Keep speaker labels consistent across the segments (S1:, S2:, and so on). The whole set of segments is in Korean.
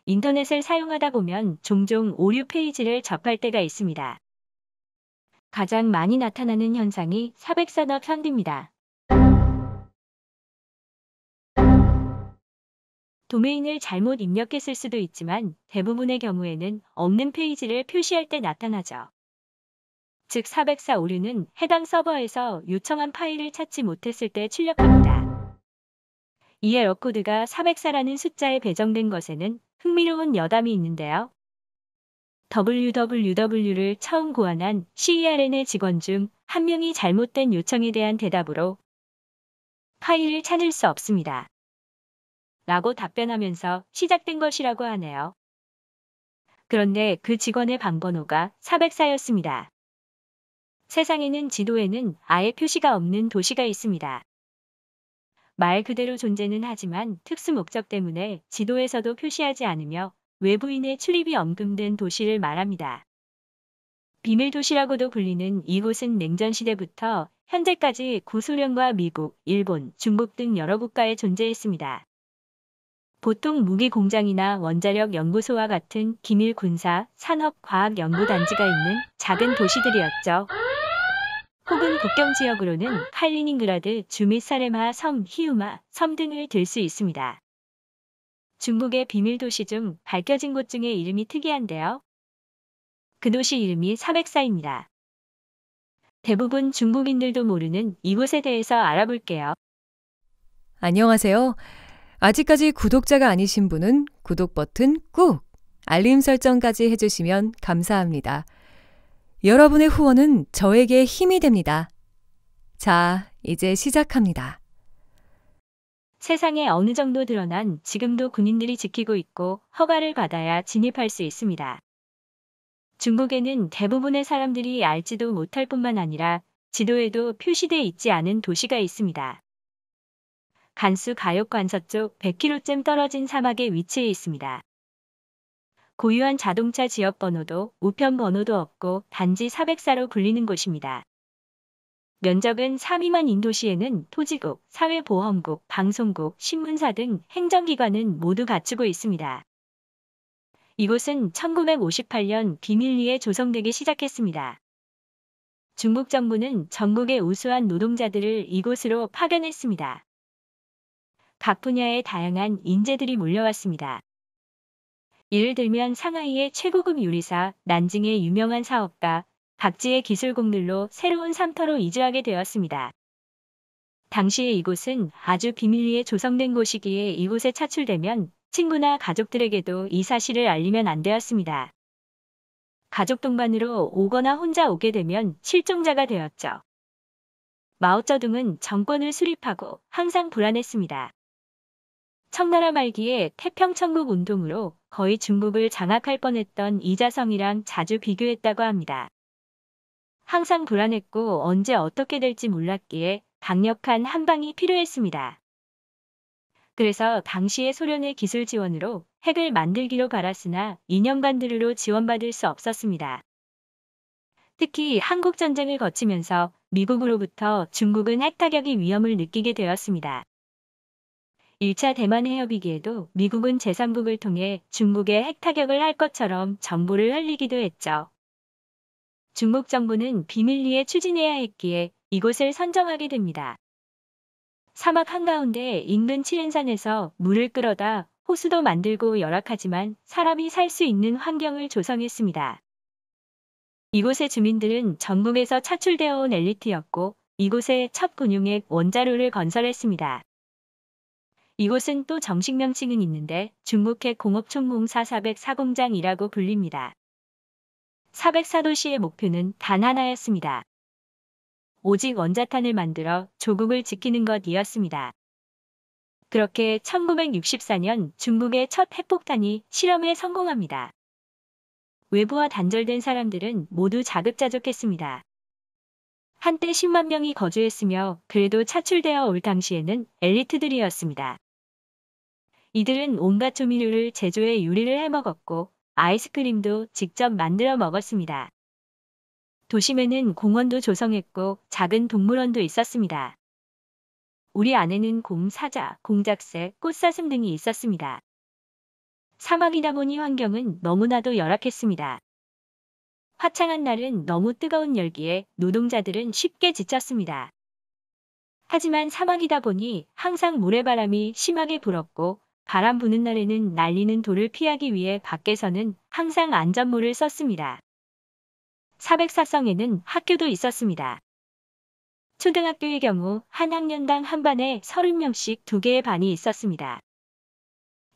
S1: 인터넷을 사용하다 보면 종종 오류 페이지를 접할 때가 있습니다. 가장 많이 나타나는 현상이 사백산업 현디입니다. 도메인을 잘못 입력했을 수도 있지만 대부분의 경우에는 없는 페이지를 표시할 때 나타나죠. 즉 사백사 오류는 해당 서버에서 요청한 파일을 찾지 못했을 때 출력합니다. 이 에러 코드가 404라는 숫자에 배정된 것에는 흥미로운 여담이 있는데요. www를 처음 고안한 CERN의 직원 중 한 명이 잘못된 요청에 대한 대답으로 파일을 찾을 수 없습니다. 라고 답변하면서 시작된 것이라고 하네요. 그런데 그 직원의 방번호가 404였습니다. 세상에는 지도에는 아예 표시가 없는 도시가 있습니다. 말 그대로 존재는 하지만 특수 목적 때문에 지도에서도 표시하지 않으며 외부인의 출입이 언급된 도시를 말합니다. 비밀 도시라고도 불리는 이곳은 냉전 시대부터 현재까지 구소련과 미국, 일본, 중국 등 여러 국가에 존재했습니다. 보통 무기 공장이나 원자력 연구소와 같은 기밀 군사, 산업, 과학 연구 단지가 있는 작은 도시들이었죠. 혹은 국경 지역으로는 칼리닝그라드, 주 및 사레마 섬, 히우마 섬 등을 들 수 있습니다. 중국의 비밀 도시 중 밝혀진 곳 중에 이름이 특이한데요. 그 도시 이름이 404입니다. 대부분 중국인들도 모르는 이곳에 대해서 알아볼게요.
S2: 안녕하세요. 아직까지 구독자가 아니신 분은 구독 버튼 꾹! 알림 설정까지 해주시면 감사합니다. 여러분의 후원은 저에게 힘이 됩니다. 자, 이제 시작합니다.
S1: 세상에 어느 정도 드러난 지금도 군인들이 지키고 있고 허가를 받아야 진입할 수 있습니다. 중국에는 대부분의 사람들이 알지도 못할 뿐만 아니라 지도에도 표시돼 있지 않은 도시가 있습니다. 간수 가욕관 서쪽 100km쯤 떨어진 사막에 위치해 있습니다. 고유한 자동차 지역 번호도 우편 번호도 없고 단지 404로 불리는 곳입니다. 면적은 3위만 인도시에는 토지국, 사회보험국, 방송국, 신문사 등 행정기관은 모두 갖추고 있습니다. 이곳은 1958년 비밀리에 조성되기 시작했습니다. 중국 정부는 전국의 우수한 노동자들을 이곳으로 파견했습니다. 각 분야의 다양한 인재들이 몰려왔습니다. 예를 들면 상하이의 최고급 요리사, 난징의 유명한 사업가, 각지의 기술공들로 새로운 삼터로 이주하게 되었습니다. 당시에 이곳은 아주 비밀리에 조성된 곳이기에 이곳에 차출되면 친구나 가족들에게도 이 사실을 알리면 안 되었습니다. 가족 동반으로 오거나 혼자 오게 되면 실종자가 되었죠. 마오쩌둥은 정권을 수립하고 항상 불안했습니다. 청나라 말기에 태평천국 운동으로 거의 중국을 장악할 뻔했던 이자성이랑 자주 비교했다고 합니다. 항상 불안했고 언제 어떻게 될지 몰랐기에 강력한 한방이 필요했습니다. 그래서 당시의 소련의 기술 지원으로 핵을 만들기로 바랐으나 2년간 드루로 지원받을 수 없었습니다. 특히 한국전쟁을 거치면서 미국으로부터 중국은 핵타격의 위험을 느끼게 되었습니다. 1차 대만 해협위기에도 미국은 제3국을 통해 중국에 핵타격을 할 것처럼 정보를 흘리기도 했죠. 중국 정부는 비밀리에 추진해야 했기에 이곳을 선정하게 됩니다. 사막 한가운데 인근 칠엔산에서 물을 끌어다 호수도 만들고 열악하지만 사람이 살 수 있는 환경을 조성했습니다. 이곳의 주민들은 전국에서 차출되어 온 엘리트였고 이곳에 첫 군용핵 원자로를 건설했습니다. 이곳은 또 정식 명칭은 있는데 중국핵 공업총공사 404공장이라고 불립니다. 404도시의 목표는 단 하나였습니다. 오직 원자탄을 만들어 조국을 지키는 것이었습니다. 그렇게 1964년 중국의 첫 핵폭탄이 실험에 성공합니다. 외부와 단절된 사람들은 모두 자급자족했습니다. 한때 10만 명이 거주했으며 그래도 차출되어 올 당시에는 엘리트들이었습니다. 이들은 온갖 조미료를 제조해 요리를 해먹었고 아이스크림도 직접 만들어 먹었습니다. 도심에는 공원도 조성했고 작은 동물원도 있었습니다. 우리 안에는 곰, 사자, 공작새, 꽃사슴 등이 있었습니다. 사막이다 보니 환경은 너무나도 열악했습니다. 화창한 날은 너무 뜨거운 열기에 노동자들은 쉽게 지쳤습니다. 하지만 사막이다 보니 항상 모래바람이 심하게 불었고 바람 부는 날에는 날리는 돌을 피하기 위해 밖에서는 항상 안전모를 썼습니다. 사백사성에는 학교도 있었습니다. 초등학교의 경우 한 학년당 한 반에 30명씩 2개의 반이 있었습니다.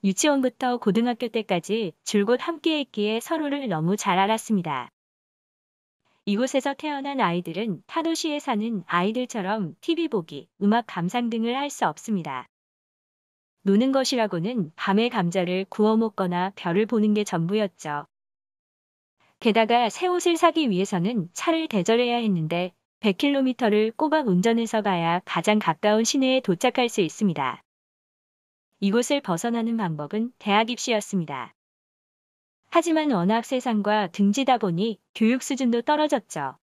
S1: 유치원부터 고등학교 때까지 줄곧 함께했기에 서로를 너무 잘 알았습니다. 이곳에서 태어난 아이들은 타도시에 사는 아이들처럼 TV 보기, 음악 감상 등을 할 수 없습니다. 노는 것이라고는 밤에 감자를 구워 먹거나 별을 보는 게 전부였죠. 게다가 새 옷을 사기 위해서는 차를 대절해야 했는데 100km를 꼬박 운전해서 가야 가장 가까운 시내에 도착할 수 있습니다. 이곳을 벗어나는 방법은 대학 입시였습니다. 하지만 워낙 세상과 등지다 보니 교육 수준도 떨어졌죠.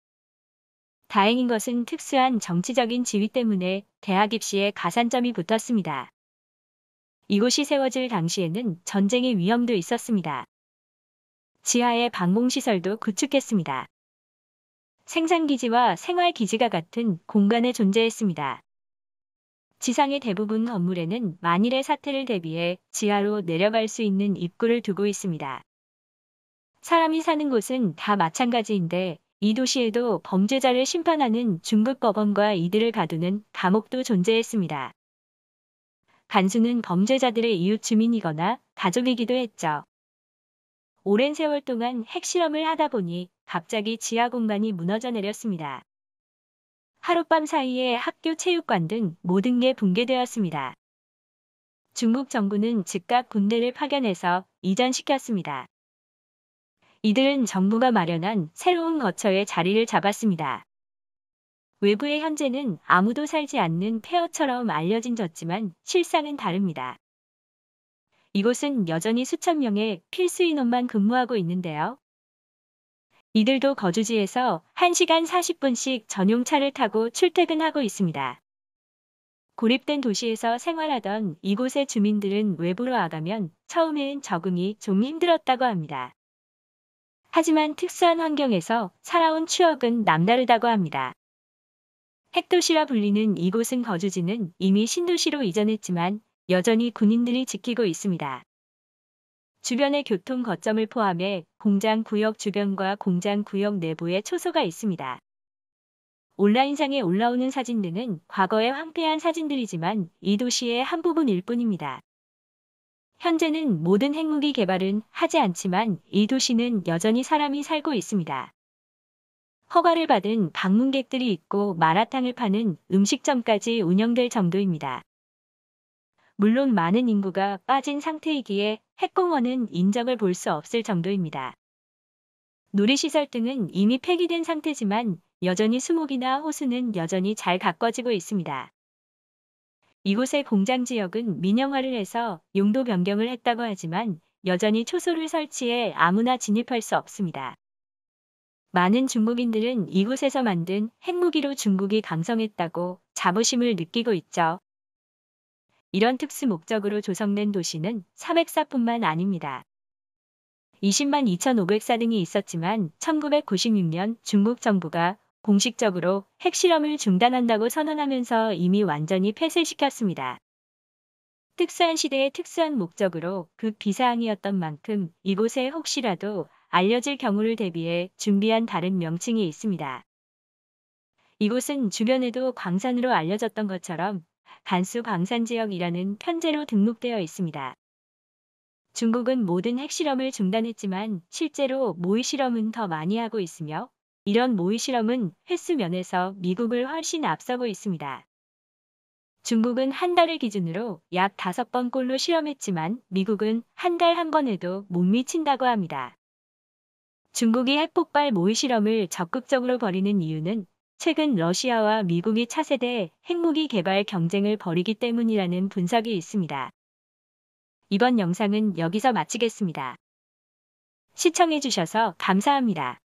S1: 다행인 것은 특수한 정치적인 지위 때문에 대학 입시에 가산점이 붙었습니다. 이곳이 세워질 당시에는 전쟁의 위험도 있었습니다. 지하에 방공시설도 구축했습니다. 생산기지와 생활기지가 같은 공간에 존재했습니다. 지상의 대부분 건물에는 만일의 사태를 대비해 지하로 내려갈 수 있는 입구를 두고 있습니다. 사람이 사는 곳은 다 마찬가지인데 이 도시에도 범죄자를 심판하는 중급법원과 이들을 가두는 감옥도 존재했습니다. 간수는 범죄자들의 이웃 주민이거나 가족이기도 했죠. 오랜 세월 동안 핵실험을 하다 보니 갑자기 지하 공간이 무너져 내렸습니다. 하룻밤 사이에 학교 체육관 등 모든 게 붕괴되었습니다. 중국 정부는 즉각 군대를 파견해서 이전시켰습니다. 이들은 정부가 마련한 새로운 거처에 자리를 잡았습니다. 외부의 현재는 아무도 살지 않는 폐허처럼 알려진졌지만 실상은 다릅니다. 이곳은 여전히 수천 명의 필수 인원만 근무하고 있는데요. 이들도 거주지에서 1시간 40분씩 전용차를 타고 출퇴근하고 있습니다. 고립된 도시에서 생활하던 이곳의 주민들은 외부로 나가면 처음엔 적응이 좀 힘들었다고 합니다. 하지만 특수한 환경에서 살아온 추억은 남다르다고 합니다. 핵도시라 불리는 이곳은 거주지는 이미 신도시로 이전했지만 여전히 군인들이 지키고 있습니다. 주변의 교통 거점을 포함해 공장 구역 주변과 공장 구역 내부에 초소가 있습니다. 온라인상에 올라오는 사진들은 과거의 황폐한 사진들이지만 이 도시의 한 부분일 뿐입니다. 현재는 모든 핵무기 개발은 하지 않지만 이 도시는 여전히 사람이 살고 있습니다. 허가를 받은 방문객들이 있고 마라탕을 파는 음식점까지 운영될 정도입니다. 물론 많은 인구가 빠진 상태이기에 핵공원은 인적을 볼 수 없을 정도입니다. 놀이시설 등은 이미 폐기된 상태지만 여전히 수목이나 호수는 여전히 잘 가꿔지고 있습니다. 이곳의 공장 지역은 민영화를 해서 용도 변경을 했다고 하지만 여전히 초소를 설치해 아무나 진입할 수 없습니다. 많은 중국인들은 이곳에서 만든 핵무기로 중국이 강성했다고 자부심을 느끼고 있죠. 이런 특수 목적으로 조성된 도시는 304뿐만 아닙니다. 20만 2,500사 등이 있었지만 1996년 중국 정부가 공식적으로 핵실험을 중단한다고 선언하면서 이미 완전히 폐쇄시켰습니다. 특수한 시대의 특수한 목적으로 극비사항이었던 만큼 이곳에 혹시라도 알려질 경우를 대비해 준비한 다른 명칭이 있습니다. 이곳은 주변에도 광산으로 알려졌던 것처럼 간수 광산지역이라는 편제로 등록되어 있습니다. 중국은 모든 핵실험을 중단했지만 실제로 모의실험은 더 많이 하고 있으며 이런 모의실험은 횟수 면에서 미국을 훨씬 앞서고 있습니다. 중국은 한 달을 기준으로 약 5번꼴로 실험했지만 미국은 한 달 한 번에도 못 미친다고 합니다. 중국이 핵폭발 모의실험을 적극적으로 벌이는 이유는 최근 러시아와 미국이 차세대 핵무기 개발 경쟁을 벌이기 때문이라는 분석이 있습니다. 이번 영상은 여기서 마치겠습니다. 시청해주셔서 감사합니다.